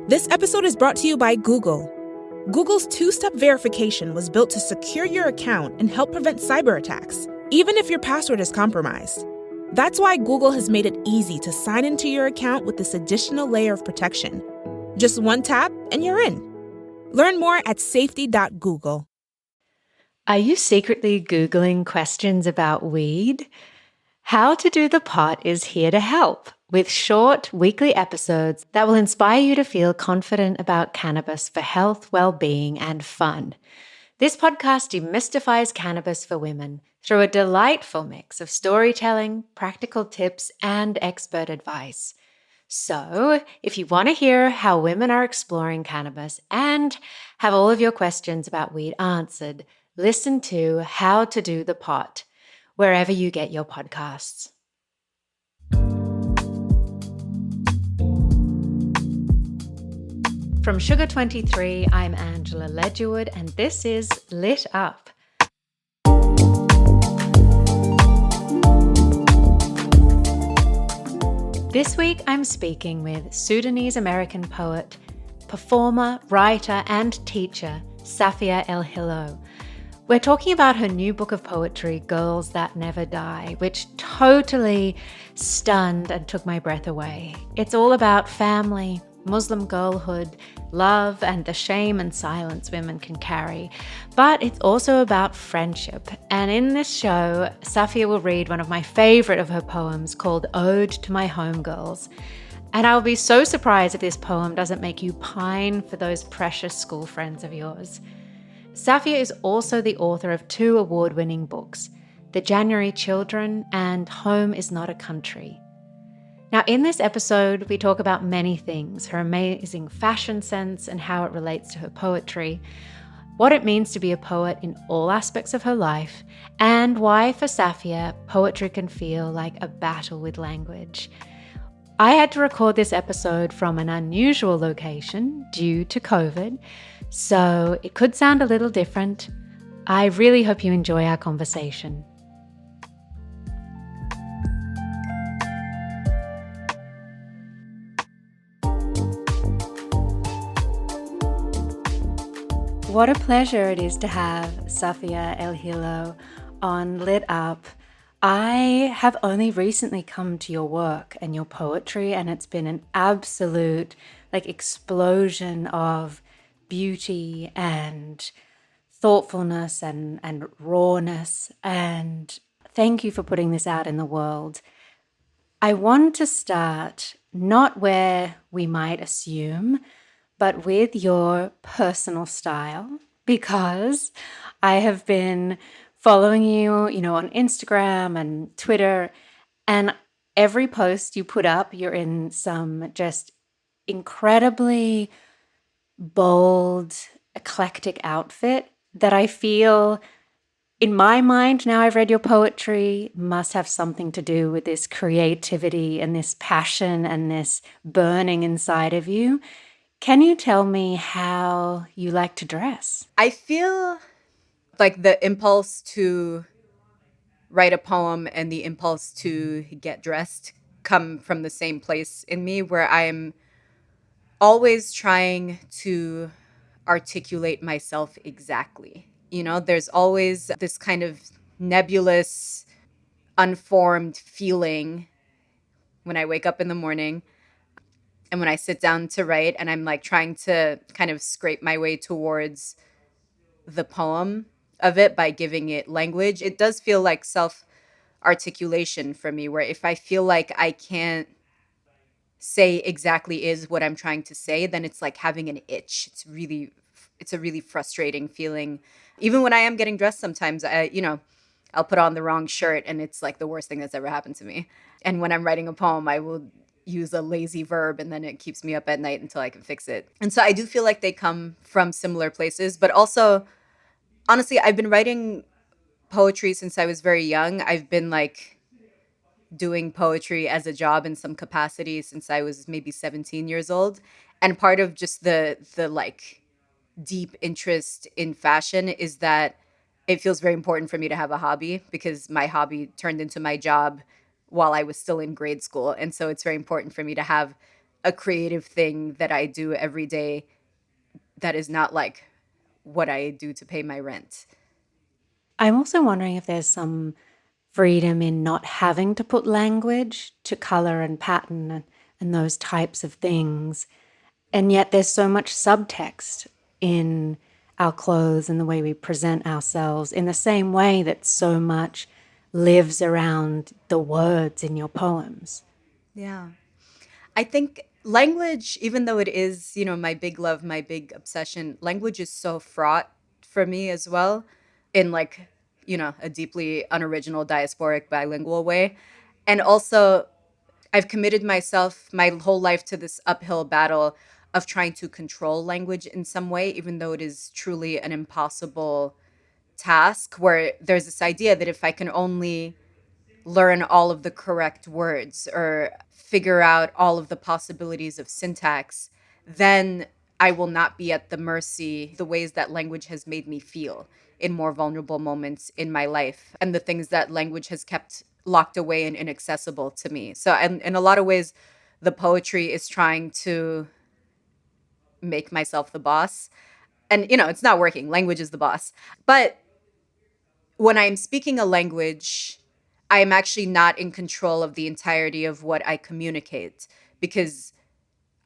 This episode is brought to you by Google. Google's two-step verification was built to secure your account and help prevent cyber attacks, even if your password is compromised. That's why Google has made it easy to sign into your account with this additional layer of protection. Just one tap and you're in. Learn more at safety.google. Are you secretly Googling questions about weed? How to Do the Pot is here to help with short weekly episodes that will inspire you to feel confident about cannabis for health, well-being, and fun. This podcast demystifies cannabis for women through a delightful mix of storytelling, practical tips, and expert advice. So, if you want to hear how women are exploring cannabis and have all of your questions about weed answered, listen to How to Do the Pot, wherever you get your podcasts. From Sugar 23, I'm Angela Ledgerwood, and this is Lit Up. This week, I'm speaking with Sudanese-American poet, performer, writer, and teacher, Safia Elhillo. We're talking about her new book of poetry, Girls That Never Die, which totally stunned and took my breath away. It's all about family, Muslim girlhood, love, and the shame and silence women can carry. But it's also about friendship. And in this show, Safia will read one of my favorite of her poems called Ode to My Homegirls. And I'll be so surprised if this poem doesn't make you pine for those precious school friends of yours. Safia is also the author of 2 award-winning books, The January Children and Home is Not a Country. Now, in this episode, we talk about many things: her amazing fashion sense and how it relates to her poetry, what it means to be a poet in all aspects of her life, and why, for Safia, poetry can feel like a battle with language. I had to record this episode from an unusual location due to COVID, so it could sound a little different. I really hope you enjoy our conversation. What a pleasure it is to have Safia Elhillo on Lit Up. I have only recently come to your work and your poetry, and it's been an absolute explosion of beauty and thoughtfulness and rawness. And thank you for putting this out in the world. I want to start not where we might assume, but with your personal style, because I have been following you, on Instagram and Twitter, and every post you put up, you're in some just incredibly bold, eclectic outfit that I feel, in my mind, now I've read your poetry, must have something to do with this creativity and this passion and this burning inside of you. Can you tell me how you like to dress? I feel like the impulse to write a poem and the impulse to get dressed come from the same place in me, where I'm always trying to articulate myself exactly. There's always this kind of nebulous, unformed feeling when I wake up in the morning and when I sit down to write, and I'm trying to kind of scrape my way towards the poem of it by giving it language. It does feel like self-articulation for me, where if I feel like I can't say exactly is what I'm trying to say, then it's like having an itch. It's a really frustrating feeling. Even when I am getting dressed, sometimes I'll put on the wrong shirt and it's like the worst thing that's ever happened to me. And when I'm writing a poem, I will use a lazy verb and then it keeps me up at night until I can fix it. And so I do feel like they come from similar places, but also, honestly, I've been writing poetry since I was very young. I've been doing poetry as a job in some capacity since I was maybe 17 years old. And part of just the deep interest in fashion is that it feels very important for me to have a hobby, because my hobby turned into my job while I was still in grade school. And so it's very important for me to have a creative thing that I do every day that is not like what I do to pay my rent. I'm also wondering if there's some freedom in not having to put language to color and pattern and those types of things. And yet there's so much subtext in our clothes and the way we present ourselves, in the same way that so much lives around the words in your poems. Yeah. I think language, even though it is, my big love, my big obsession, language is so fraught for me as well in like, a deeply unoriginal, diasporic, bilingual way. And also, I've committed myself my whole life to this uphill battle of trying to control language in some way, even though it is truly an impossible task, where there's this idea that if I can only learn all of the correct words or figure out all of the possibilities of syntax, then I will not be at the mercy the ways that language has made me feel in more vulnerable moments in my life and the things that language has kept locked away and inaccessible to me. So in a lot of ways, the poetry is trying to make myself the boss. And it's not working. Language is the boss. But when I'm speaking a language, I am actually not in control of the entirety of what I communicate because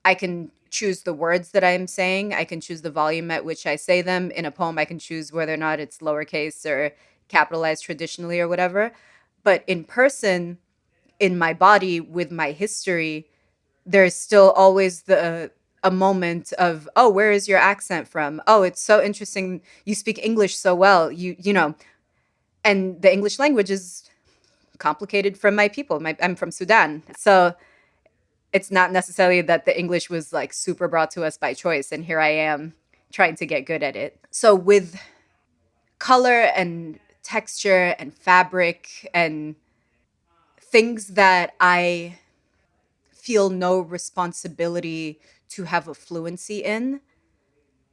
I can choose the words that I'm saying. I can choose the volume at which I say them. In a poem, I can choose whether or not it's lowercase or capitalized traditionally or whatever. But in person, in my body, with my history, there's still always the a moment of, oh, where is your accent from? Oh, it's so interesting. You speak English so well. And the English language is complicated from my people. I'm from Sudan. So it's not necessarily that the English was like super brought to us by choice. And here I am trying to get good at it. So with color and texture and fabric and things that I feel no responsibility to have a fluency in,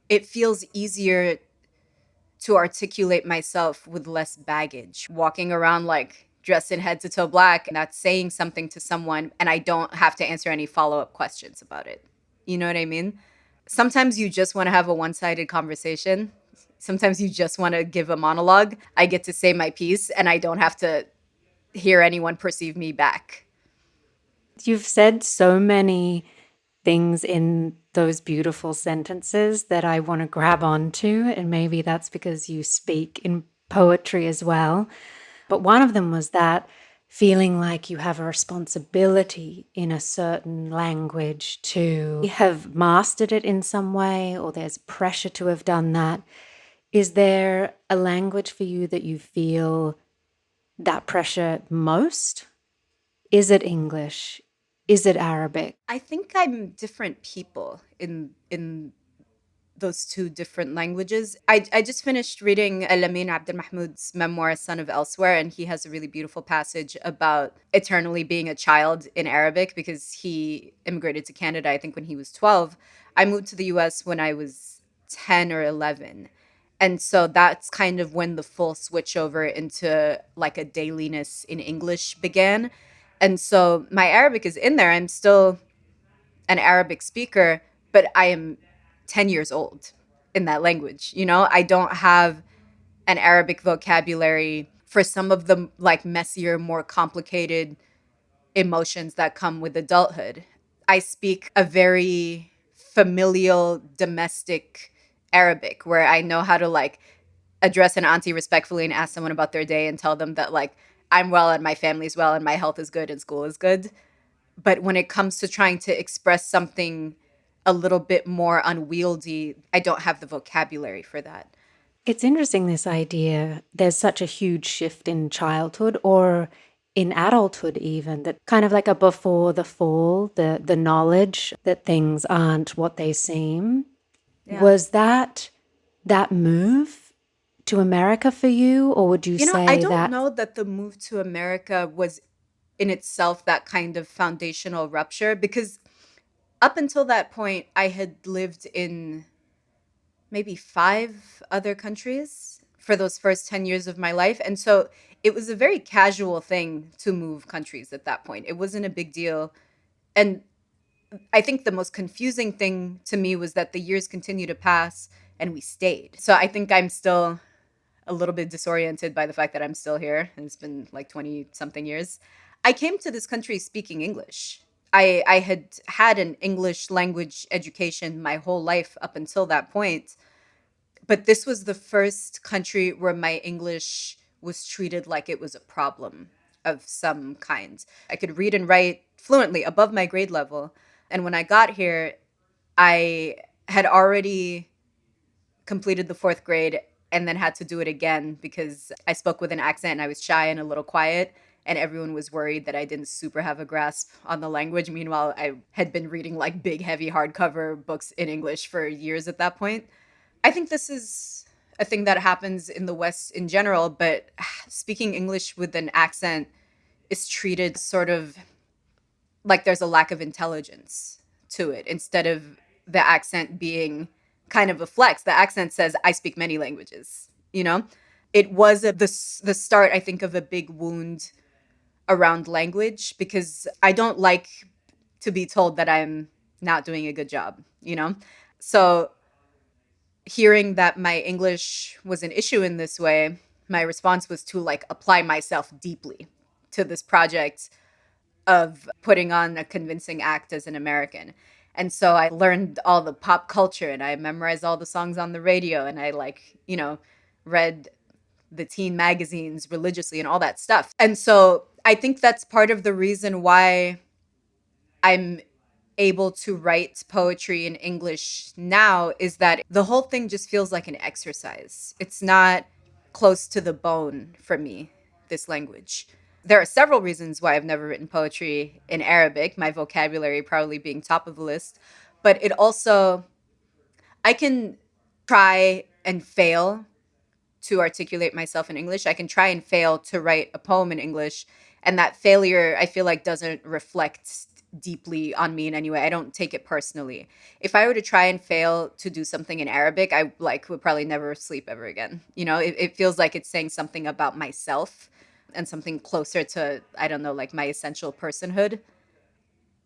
it feels easier to articulate myself with less baggage. Walking around like dressed in head to toe black and that's saying something to someone and I don't have to answer any follow-up questions about it. You know what I mean? Sometimes you just want to have a one-sided conversation. Sometimes you just want to give a monologue. I get to say my piece and I don't have to hear anyone perceive me back. You've said so many things in those beautiful sentences that I want to grab onto, and maybe that's because you speak in poetry as well. But one of them was that feeling like you have a responsibility in a certain language to have mastered it in some way, or there's pressure to have done that. Is there a language for you that you feel that pressure most? Is it English? Is it Arabic? I think I'm different people in those two different languages. I just finished reading Alamin Abdel Mahmoud's memoir, Son of Elsewhere, and he has a really beautiful passage about eternally being a child in Arabic because he immigrated to Canada, I think, when he was 12. I moved to the US when I was 10 or 11. And so that's kind of when the full switch over into like a dailiness in English began. And so my Arabic is in there. I'm still an Arabic speaker, but I am 10 years old in that language. I don't have an Arabic vocabulary for some of the like messier, more complicated emotions that come with adulthood. I speak a very familial, domestic Arabic where I know how to like address an auntie respectfully and ask someone about their day and tell them that like I'm well and my family's well and my health is good and school is good. But when it comes to trying to express something a little bit more unwieldy, I don't have the vocabulary for that. It's interesting, this idea. There's such a huge shift in childhood or in adulthood, even, that kind of like a before the fall, the knowledge that things aren't what they seem. Yeah. Was that move to America for you, or would you say I don't that? know that the move to America was in itself that kind of foundational rupture because up until that point, I had lived in maybe 5 other countries for those first 10 years of my life. And so it was a very casual thing to move countries at that point. It wasn't a big deal. And I think the most confusing thing to me was that the years continue to pass and we stayed. So I think I'm still a little bit disoriented by the fact that I'm still here and it's been like 20 something years. I came to this country speaking English. I had had an English language education my whole life up until that point, but this was the first country where my English was treated like it was a problem of some kind. I could read and write fluently above my grade level. And when I got here, I had already completed the fourth grade and then had to do it again because I spoke with an accent and I was shy and a little quiet. And everyone was worried that I didn't super have a grasp on the language. Meanwhile, I had been reading like big, heavy hardcover books in English for years at that point. I think this is a thing that happens in the West in general, but speaking English with an accent is treated sort of like there's a lack of intelligence to it instead of the accent being kind of a flex. The accent says, I speak many languages, you know? It was the start, I think, of a big wound around language because I don't like to be told that I'm not doing a good job, you know? So hearing that my English was an issue in this way, my response was to like apply myself deeply to this project of putting on a convincing act as an American. And so I learned all the pop culture and I memorized all the songs on the radio and I read the teen magazines religiously and all that stuff. And so I think that's part of the reason why I'm able to write poetry in English now is that the whole thing just feels like an exercise. It's not close to the bone for me, this language. There are several reasons why I've never written poetry in Arabic, my vocabulary probably being top of the list. But it also, I can try and fail to articulate myself in English. I can try and fail to write a poem in English. And that failure, I feel like, doesn't reflect deeply on me in any way. I don't take it personally. If I were to try and fail to do something in Arabic, I would probably never sleep ever again. You know, it feels like it's saying something about myself and something closer to, I don't know, like my essential personhood.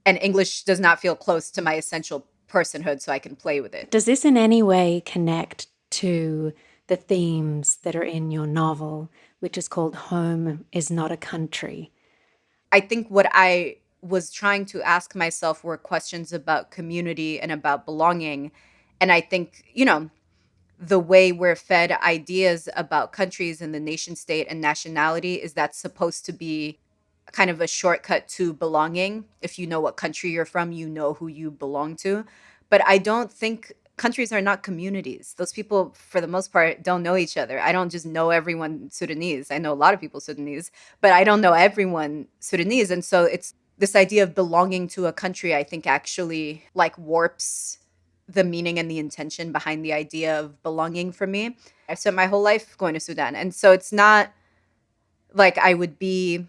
And English does not feel close to my essential personhood, so I can play with it. Does this in any way connect to the themes that are in your novel, which is called Home is Not a Country? I think what I was trying to ask myself were questions about community and about belonging. And I think, the way we're fed ideas about countries and the nation state and nationality is that's supposed to be kind of a shortcut to belonging. If you know what country you're from, you know who you belong to. But I don't think countries are not communities. Those people, for the most part, don't know each other. I don't just know everyone Sudanese. I know a lot of people Sudanese, but I don't know everyone Sudanese. And so it's this idea of belonging to a country, I think actually like warps the meaning and the intention behind the idea of belonging for me. I've spent my whole life going to Sudan. And so it's not like I would be,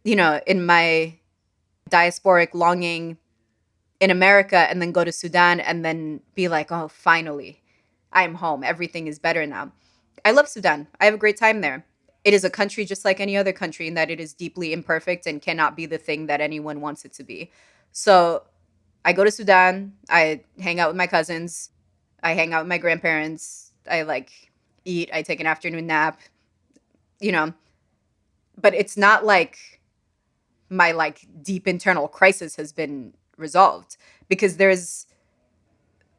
in my diasporic longing in America and then go to Sudan and then be like, oh, finally, I'm home. Everything is better now. I love Sudan. I have a great time there. It is a country just like any other country in that it is deeply imperfect and cannot be the thing that anyone wants it to be. So I go to Sudan. I hang out with my cousins. I hang out with my grandparents. I eat. I take an afternoon nap, but it's not like my deep internal crisis has been resolved because there's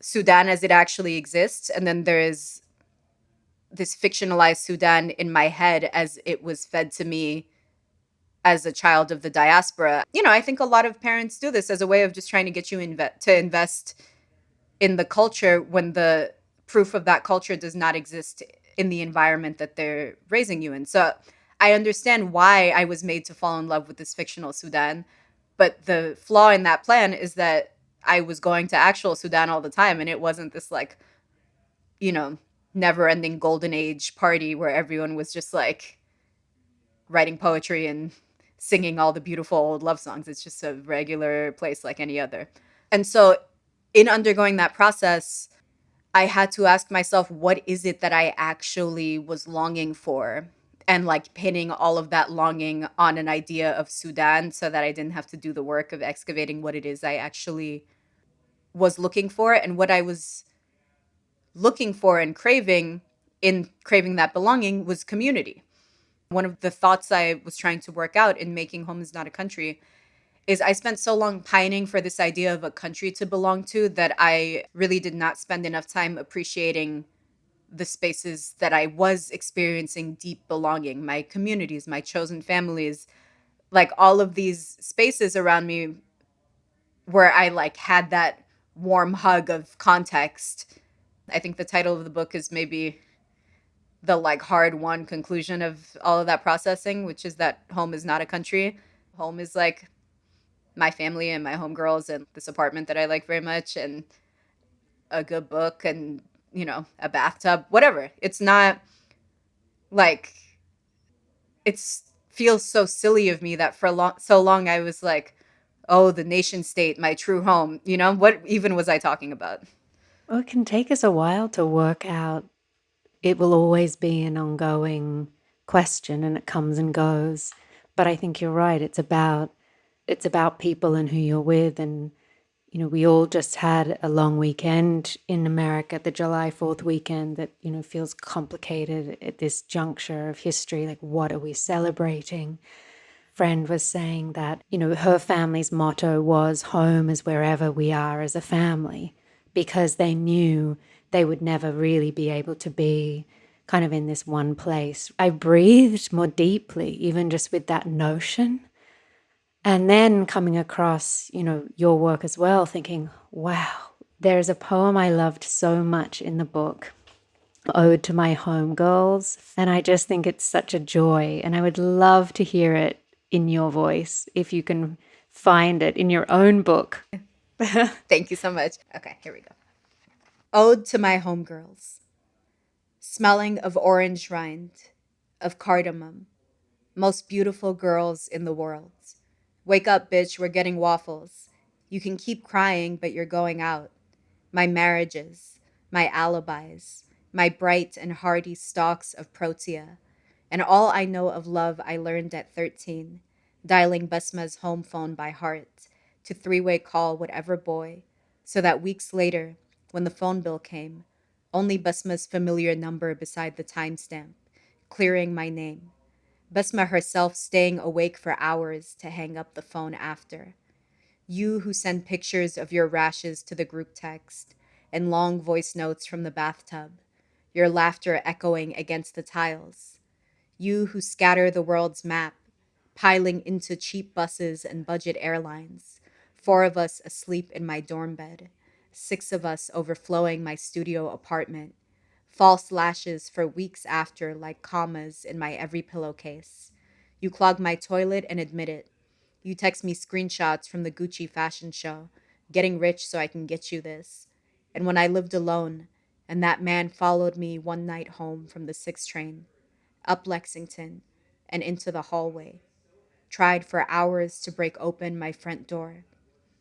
Sudan as it actually exists. And then there is this fictionalized Sudan in my head as it was fed to me as a child of the diaspora. I think a lot of parents do this as a way of just trying to get you to invest in the culture when the proof of that culture does not exist in the environment that they're raising you in. So I understand why I was made to fall in love with this fictional Sudan. But the flaw in that plan is that I was going to actual Sudan all the time. And it wasn't this never ending golden age party where everyone was just writing poetry and singing all the beautiful old love songs. It's just a regular place like any other. And so in undergoing that process, I had to ask myself, what is it that I actually was longing for? And pinning all of that longing on an idea of Sudan so that I didn't have to do the work of excavating what it is I actually was looking for, and what I was looking for and craving in craving that belonging was community. One of the thoughts I was trying to work out in making Home is Not a Country is I spent so long pining for this idea of a country to belong to that I really did not spend enough time appreciating the spaces that I was experiencing deep belonging, my communities, my chosen families, like all of these spaces around me where I like had that warm hug of context. I think the title of the book is maybe the like hard won conclusion of all of that processing, which is that home is not a country. Home is like my family and my homegirls and this apartment that I like very much and a good book and, a bathtub, whatever. It's not like it's feels so silly of me that for so long I was like, oh, the nation state, my true home. What even was I talking about? Well, it can take us a while to work out. It will always be an ongoing question and it comes and goes. But I think you're right. It's about people and who you're with. And, we all just had a long weekend in America, the July 4th weekend that, feels complicated at this juncture of history. Like, what are we celebrating? Friend was saying that, her family's motto was home is wherever we are as a family, because they knew they would never really be able to be kind of in this one place. I breathed more deeply, even just with that notion. And then coming across, your work as well, thinking, wow, there's a poem I loved so much in the book, Ode to My Homegirls. And I just think it's such a joy. And I would love to hear it in your voice if you can find it in your own book. Thank you so much. Okay, here we go. Ode to My Homegirls. Smelling of orange rind, of cardamom, most beautiful girls in the world. Wake up, bitch, we're getting waffles. You can keep crying, but you're going out. My marriages, my alibis, my bright and hardy stalks of protea, and all I know of love I learned at 13, dialing Basma's home phone by heart to three-way call whatever boy, so that weeks later, when the phone bill came, only Basma's familiar number beside the timestamp, clearing my name. Basma herself staying awake for hours to hang up the phone after. You who send pictures of your rashes to the group text and long voice notes from the bathtub, your laughter echoing against the tiles. You who scatter the world's map, piling into cheap buses and budget airlines. 4 of us asleep in my dorm bed, 6 of us overflowing my studio apartment. False lashes for weeks after, like commas in my every pillowcase. You clog my toilet and admit it. You text me screenshots from the Gucci fashion show, getting rich so I can get you this. And when I lived alone, and that man followed me one night home from the 6 train, up Lexington, and into the hallway, tried for hours to break open my front door.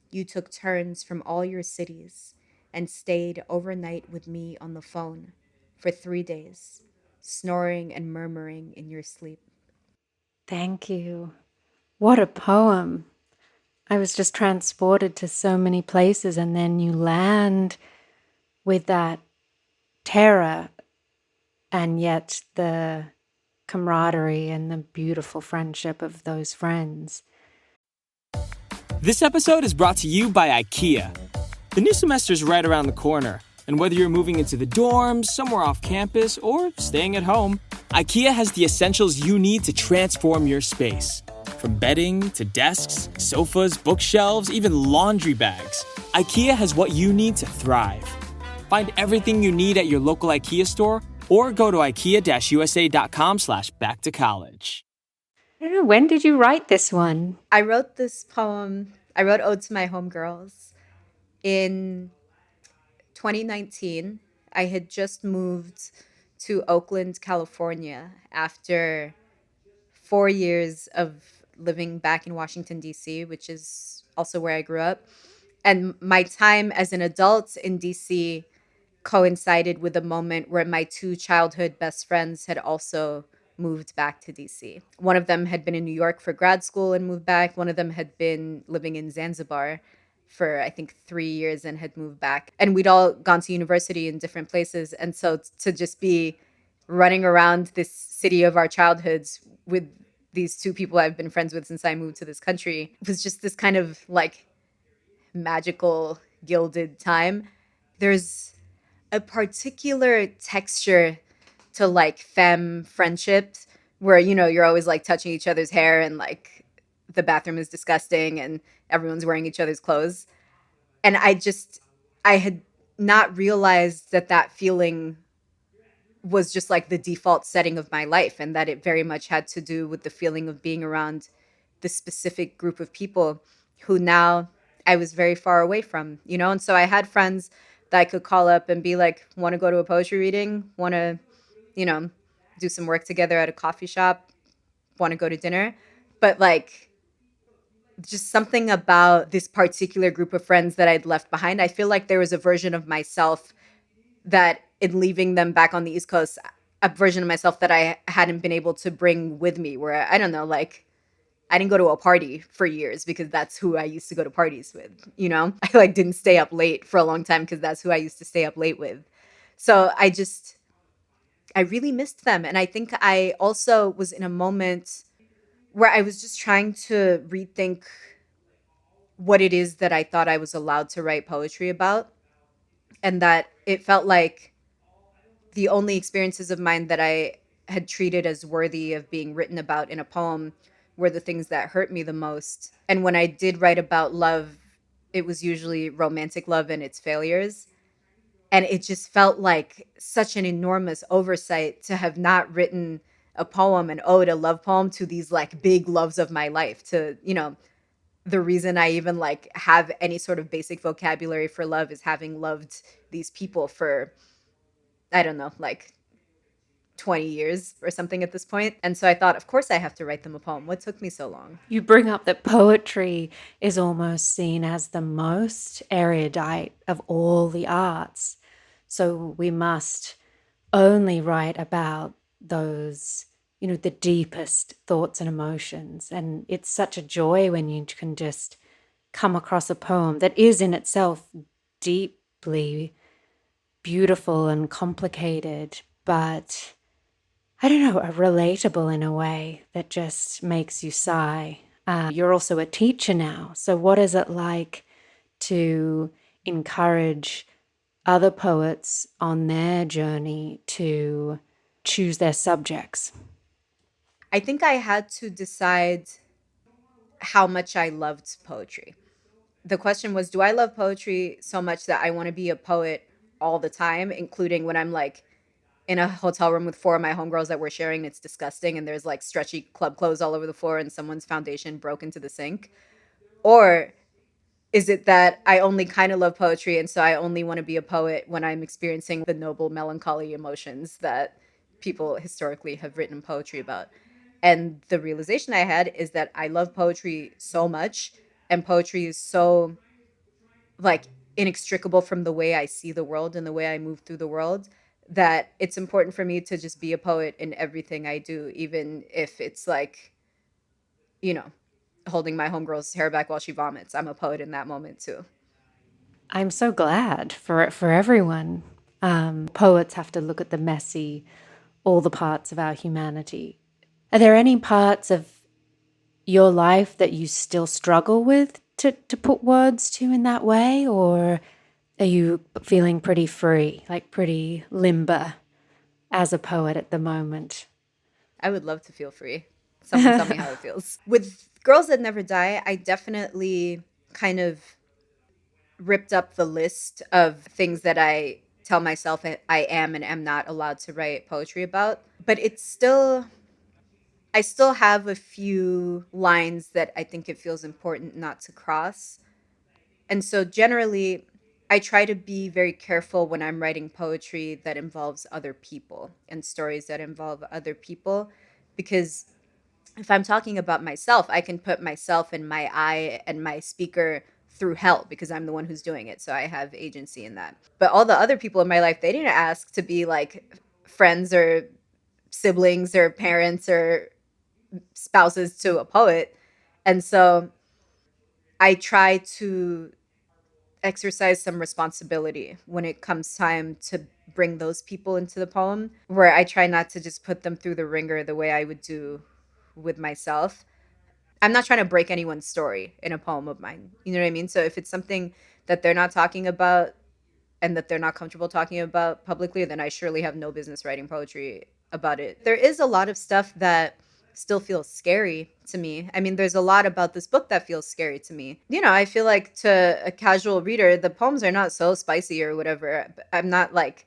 You took turns from all your cities and stayed overnight with me on the phone for 3 days, snoring and murmuring in your sleep. Thank you. What a poem. I was just transported to so many places, and then you land with that terror and yet the camaraderie and the beautiful friendship of those friends. This episode is brought to you by IKEA. The new semester is right around the corner, and whether you're moving into the dorms, somewhere off campus, or staying at home, IKEA has the essentials you need to transform your space. From bedding to desks, sofas, bookshelves, even laundry bags, IKEA has what you need to thrive. Find everything you need at your local IKEA store or go to ikea-usa.com/back-to-college. I don't know, when did you write this one? I wrote this poem, I wrote Ode to My Homegirls in 2019. I had just moved to Oakland, California after 4 years of living back in Washington, D.C., which is also where I grew up. And my time as an adult in D.C. coincided with a moment where my 2 childhood best friends had also moved back to DC. One of them had been in New York for grad school and moved back. One of them had been living in Zanzibar for I think 3 years and had moved back. And we'd all gone to university in different places. And so to just be running around this city of our childhoods with these two people I've been friends with since I moved to this country was just this kind of like magical, gilded time. There's a particular texture to like femme friendships where, you know, you're always like touching each other's hair and like the bathroom is disgusting and everyone's wearing each other's clothes. And I had not realized that that feeling was just like the default setting of my life, and that it very much had to do with the feeling of being around this specific group of people who now I was very far away from, you know? And so I had friends that I could call up and be like, want to go to a poetry reading, want to, you know, do some work together at a coffee shop, want to go to dinner. But like, just something about this particular group of friends that I'd left behind. I feel like there was a version of myself that in leaving them back on the East Coast, a version of myself that I hadn't been able to bring with me, where I don't know, like I didn't go to a party for years because that's who I used to go to parties with, you know? I like didn't stay up late for a long time because that's who I used to stay up late with. So I really missed them. And I think I also was in a moment where I was just trying to rethink what it is that I thought I was allowed to write poetry about. And that it felt like the only experiences of mine that I had treated as worthy of being written about in a poem were the things that hurt me the most. And when I did write about love, it was usually romantic love and its failures. And it just felt like such an enormous oversight to have not written a poem, an ode, a love poem to these like big loves of my life, to, you know, the reason I even like have any sort of basic vocabulary for love is having loved these people for, I don't know, like 20 years or something at this point. And so I thought, of course I have to write them a poem. What took me so long? You bring up that poetry is almost seen as the most erudite of all the arts. So we must only write about those, you know, the deepest thoughts and emotions. And it's such a joy when you can just come across a poem that is in itself deeply beautiful and complicated, but I don't know, relatable in a way that just makes you sigh. You're also a teacher now. So, what is it like to encourage other poets on their journey to choose their subjects? I think I had to decide how much I loved poetry. The question was, do I love poetry so much that I want to be a poet all the time, including when I'm like in a hotel room with four of my homegirls that we're sharing? It's disgusting. And there's like stretchy club clothes all over the floor and someone's foundation broke into the sink. Or is it that I only kind of love poetry and so I only want to be a poet when I'm experiencing the noble melancholy emotions that people historically have written poetry about? And the realization I had is that I love poetry so much, and poetry is so like inextricable from the way I see the world and the way I move through the world, that it's important for me to just be a poet in everything I do, even if it's like, you know, holding my homegirl's hair back while she vomits. I'm a poet in that moment too. I'm so glad for everyone. Poets have to look at the messy, all the parts of our humanity. Are there any parts of your life that you still struggle with to put words to in that way? Or are you feeling pretty free, like pretty limber as a poet at the moment? I would love to feel free. Someone tell me how it feels. With Girls That Never Die, I definitely kind of ripped up the list of things that I tell myself I am and am not allowed to write poetry about. But it's still, I still have a few lines that I think it feels important not to cross. And so generally, I try to be very careful when I'm writing poetry that involves other people and stories that involve other people, because if I'm talking about myself, I can put myself and my eye and my speaker through hell because I'm the one who's doing it. So I have agency in that. But all the other people in my life, they didn't ask to be like friends or siblings or parents or spouses to a poet. And so I try to exercise some responsibility when it comes time to bring those people into the poem, where I try not to just put them through the ringer the way I would do with myself. I'm not trying to break anyone's story in a poem of mine. You know what I mean? So if it's something that they're not talking about and that they're not comfortable talking about publicly, then I surely have no business writing poetry about it. There is a lot of stuff that still feels scary to me. I mean, there's a lot about this book that feels scary to me. You know, I feel like to a casual reader, the poems are not so spicy or whatever. I'm not like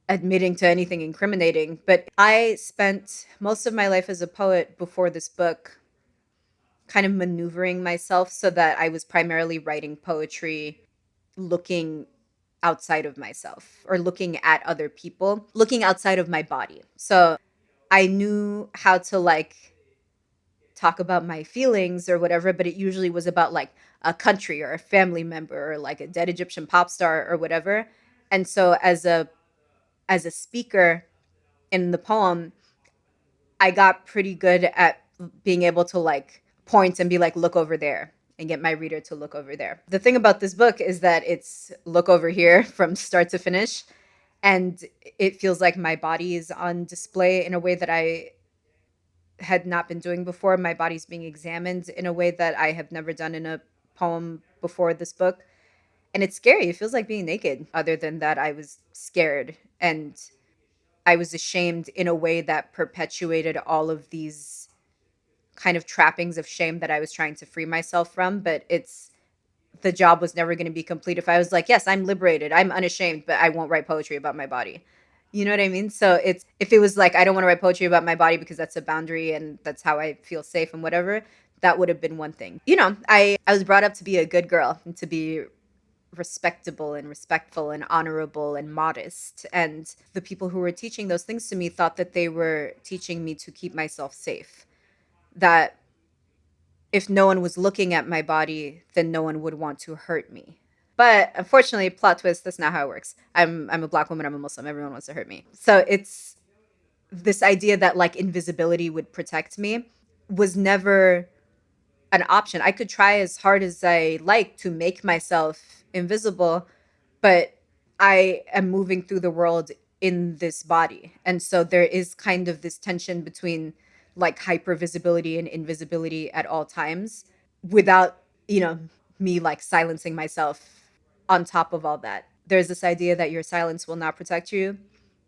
admitting to anything incriminating, but I spent most of my life as a poet before this book kind of maneuvering myself so that I was primarily writing poetry looking outside of myself or looking at other people, looking outside of my body. So I knew how to like talk about my feelings or whatever, but it usually was about like a country or a family member or like a dead Egyptian pop star or whatever. And so as a speaker in the poem, I got pretty good at being able to like point and be like, look over there, and get my reader to look over there. The thing about this book is that it's look over here from start to finish. And it feels like my body is on display in a way that I had not been doing before. My body's being examined in a way that I have never done in a poem before this book. And it's scary. It feels like being naked. Other than that, I was scared and I was ashamed in a way that perpetuated all of these kind of trappings of shame that I was trying to free myself from. But the job was never going to be complete if I was like, yes, I'm liberated, I'm unashamed, but I won't write poetry about my body. You know what I mean? So it's if it was like I don't want to write poetry about my body because that's a boundary and that's how I feel safe and whatever, that would have been one thing. You know, I was brought up to be a good girl and to be respectable and respectful and honorable and modest. And the people who were teaching those things to me thought that they were teaching me to keep myself safe. That if no one was looking at my body, then no one would want to hurt me. But unfortunately, plot twist, that's not how it works. I'm a Black woman, I'm a Muslim, everyone wants to hurt me. So it's this idea that like invisibility would protect me was never an option. I could try as hard as I like to make myself invisible, but I am moving through the world in this body. And so there is kind of this tension between like hyper visibility and invisibility at all times without, me like silencing myself on top of all that. There's this idea that your silence will not protect you.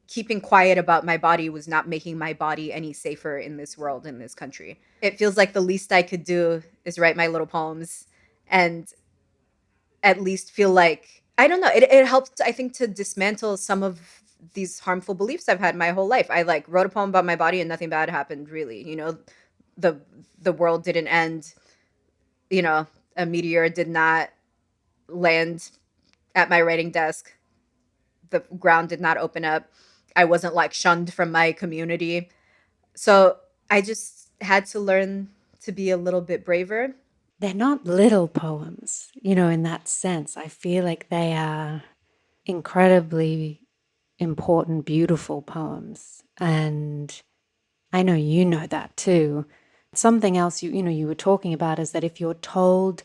Keeping quiet about my body was not making my body any safer in this world, in this country. It feels like the least I could do is write my little poems and at least feel like, I don't know, it helped, I think, to dismantle some of these harmful beliefs I've had my whole life. I like wrote a poem about my body and nothing bad happened, really. The world didn't end, a meteor did not land at my writing desk. The ground did not open up. I wasn't like shunned from my community. So I just had to learn to be a little bit braver. They're not little poems, in that sense. I feel like they are incredibly important, beautiful poems. And I know you know that too. Something else you were talking about is that if you're told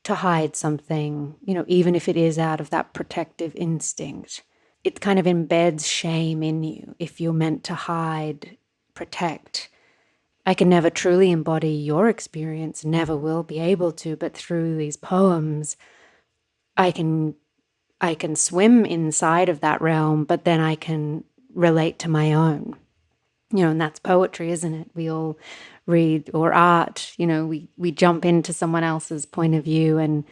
to hide something, even if it is out of that protective instinct, it kind of embeds shame in you if you're meant to hide, protect. I can never truly embody your experience, never will be able to, but through these poems, I can swim inside of that realm, but then I can relate to my own. And that's poetry, isn't it? We all read, or art, we jump into someone else's point of view and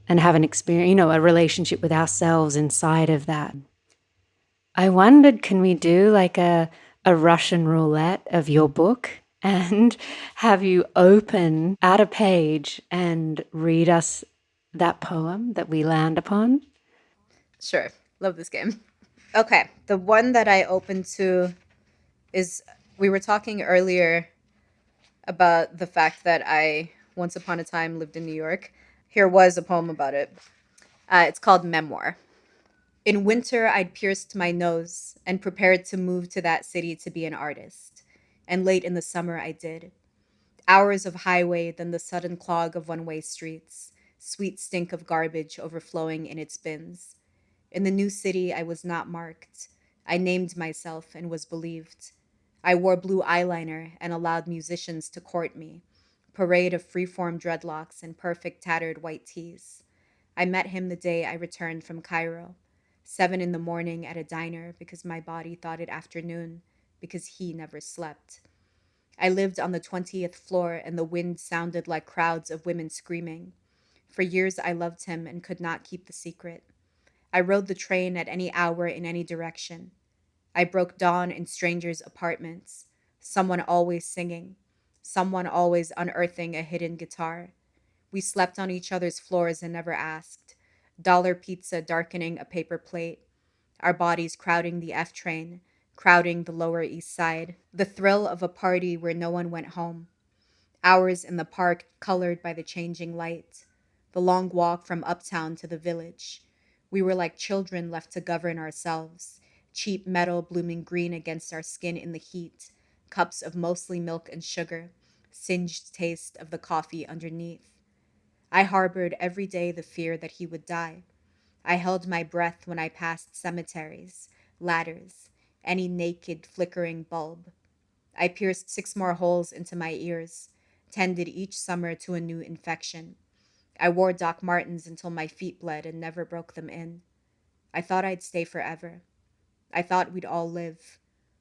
have an experience, a relationship with ourselves inside of that. I wondered, can we do like a Russian roulette of your book and have you open at a page and read us that poem that we land upon? Sure. Love this game. Okay. The one that I opened to is, we were talking earlier about the fact that I once upon a time lived in New York. Here was a poem about it. It's called Memoir. In winter, I'd pierced my nose and prepared to move to that city to be an artist. And late in the summer, I did. Hours of highway, then the sudden clog of one-way streets. sweet stink of garbage overflowing in its bins. In the new city, I was not marked. I named myself and was believed. I wore blue eyeliner and allowed musicians to court me. Parade of freeform dreadlocks and perfect tattered white tees. I met him the day I returned from Cairo. 7 in the morning at a diner because my body thought it afternoon, because he never slept. I lived on the 20th floor and the wind sounded like crowds of women screaming. For years I loved him and could not keep the secret. I rode the train at any hour in any direction. I broke dawn in strangers' apartments, someone always singing, someone always unearthing a hidden guitar. We slept on each other's floors and never asked. Dollar pizza darkening a paper plate, our bodies crowding the F train, crowding the Lower East Side. The thrill of a party where no one went home. Hours in the park colored by the changing light. The long walk from uptown to the village. We were like children left to govern ourselves. Cheap metal blooming green against our skin in the heat. Cups of mostly milk and sugar. Singed taste of the coffee underneath. I harbored every day the fear that he would die. I held my breath when I passed cemeteries, ladders, any naked, flickering bulb. I pierced 6 more holes into my ears, tended each summer to a new infection. I wore Doc Martens until my feet bled and never broke them in. I thought I'd stay forever. I thought we'd all live.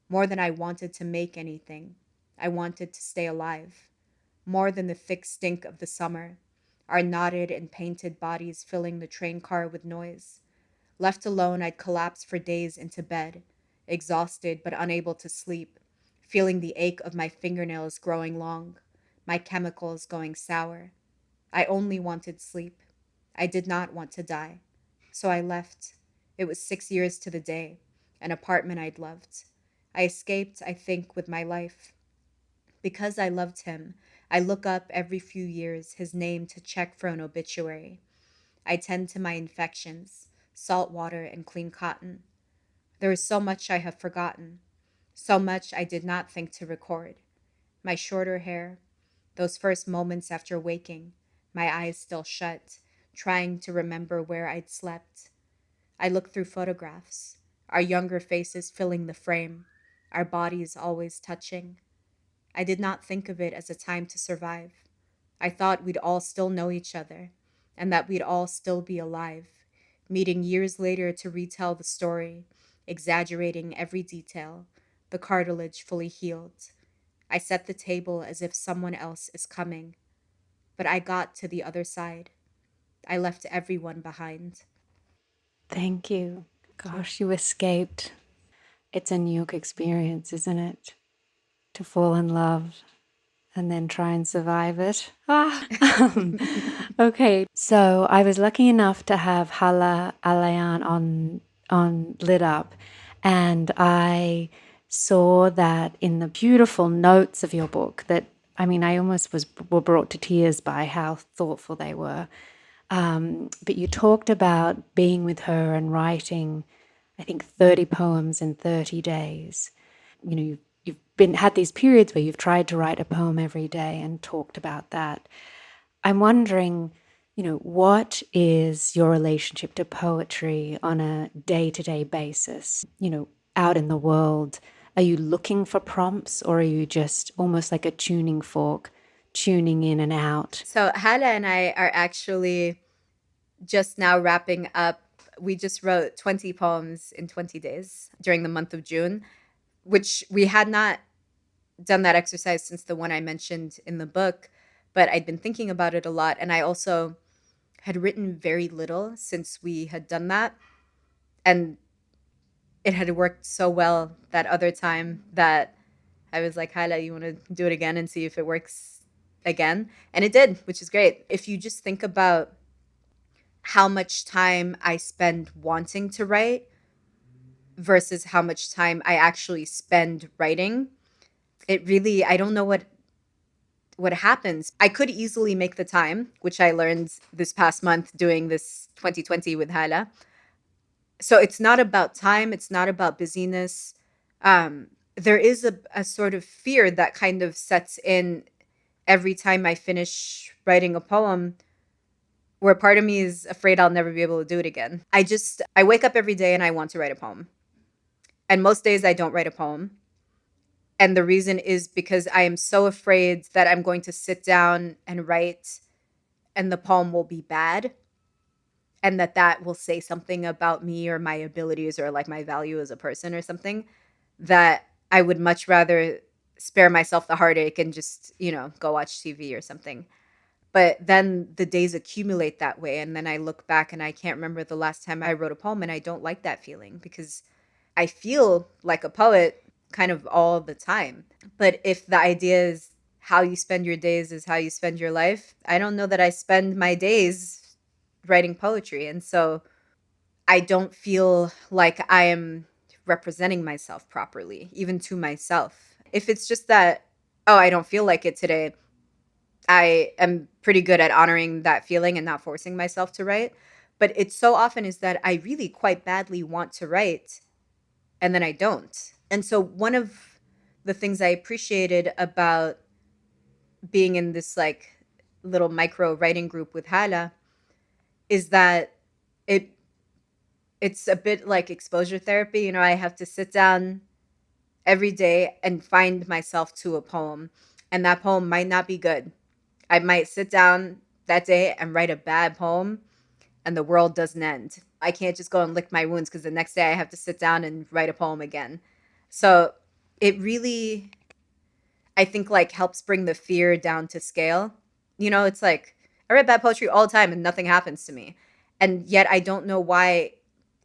More than I wanted to make anything, I wanted to stay alive. More than the thick stink of the summer, our knotted and painted bodies filling the train car with noise. Left alone, I'd collapse for days into bed, exhausted but unable to sleep, feeling the ache of my fingernails growing long, my chemicals going sour. I only wanted sleep. I did not want to die. So I left. It was 6 years to the day, an apartment I'd loved. I escaped, I think, with my life. Because I loved him, I look up every few years his name to check for an obituary. I tend to my infections, salt water and clean cotton. There is so much I have forgotten, so much I did not think to record. My shorter hair, those first moments after waking, my eyes still shut, trying to remember where I'd slept. I look through photographs, our younger faces filling the frame, our bodies always touching. I did not think of it as a time to survive. I thought we'd all still know each other, and that we'd all still be alive, meeting years later to retell the story, exaggerating every detail, the cartilage fully healed. I set the table as if someone else is coming, but I got to the other side. I left everyone behind. Thank you. Gosh, you escaped. It's a new experience, isn't it? To fall in love and then try and survive it. Okay. So I was lucky enough to have Hala Alayan on Lit Up, and I saw that in the beautiful notes of your book that I almost were brought to tears by how thoughtful they were. But you talked about being with her and writing, I think, 30 poems in 30 days. You've had these periods where you've tried to write a poem every day and talked about that. I'm wondering, what is your relationship to poetry on a day-to-day basis? Out in the world, are you looking for prompts, or are you just almost like a tuning fork, tuning in and out? So Hala and I are actually just now wrapping up. We just wrote 20 poems in 20 days during the month of June, which we had not done that exercise since the one I mentioned in the book, but I'd been thinking about it a lot. And I also had written very little since we had done that. And it had worked so well that other time that I was like, Hala, you want to do it again and see if it works again? And it did, which is great. If you just think about how much time I spend wanting to write versus how much time I actually spend writing, it really, I don't know what happens. I could easily make the time, which I learned this past month doing this 2020 with Hala. So it's not about time, it's not about busyness. There is a sort of fear that kind of sets in every time I finish writing a poem, where part of me is afraid I'll never be able to do it again. I wake up every day and I want to write a poem. And most days I don't write a poem. And the reason is because I am so afraid that I'm going to sit down and write and the poem will be bad. And that will say something about me or my abilities or like my value as a person or something, that I would much rather spare myself the heartache and just, go watch TV or something. But then the days accumulate that way. And then I look back and I can't remember the last time I wrote a poem. And I don't like that feeling because I feel like a poet kind of all the time. But if the idea is how you spend your days is how you spend your life, I don't know that I spend my days writing poetry. And so I don't feel like I am representing myself properly, even to myself. If it's just that, oh, I don't feel like it today, I am pretty good at honoring that feeling and not forcing myself to write. But it so often is that I really quite badly want to write and then I don't. And so one of the things I appreciated about being in this like little micro writing group with Hala is that it's a bit like exposure therapy. I have to sit down every day and find myself to a poem. And that poem might not be good. I might sit down that day and write a bad poem and the world doesn't end. I can't just go and lick my wounds because the next day I have to sit down and write a poem again. So it really, I think, like helps bring the fear down to scale. It's like I read bad poetry all the time and nothing happens to me. And yet I don't know why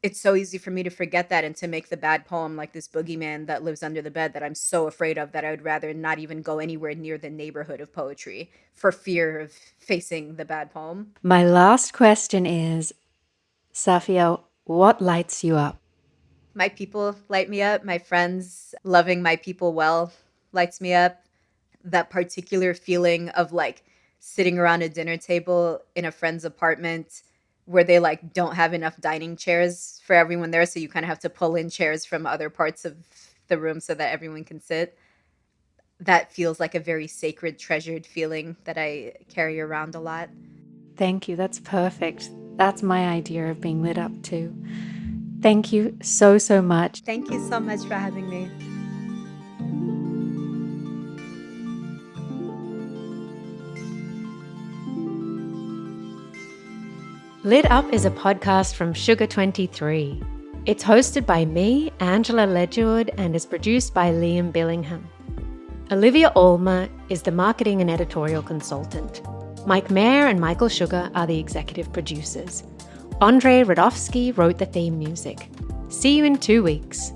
it's so easy for me to forget that and to make the bad poem like this boogeyman that lives under the bed that I'm so afraid of that I would rather not even go anywhere near the neighborhood of poetry for fear of facing the bad poem. My last question is, Safia, what lights you up? My people light me up. My friends loving my people well lights me up. That particular feeling of like sitting around a dinner table in a friend's apartment where they like don't have enough dining chairs for everyone there. So you kind of have to pull in chairs from other parts of the room so that everyone can sit. That feels like a very sacred, treasured feeling that I carry around a lot. Thank you. That's perfect. That's my idea of being lit up too. Thank you so, so much. Thank you so much for having me. Lit Up is a podcast from Sugar 23. It's hosted by me, Angela Ledgewood, and is produced by Liam Billingham. Olivia Olmer is the marketing and editorial consultant. Mike Mayer and Michael Sugar are the executive producers. Andrei Radovsky wrote the theme music. See you in 2 weeks.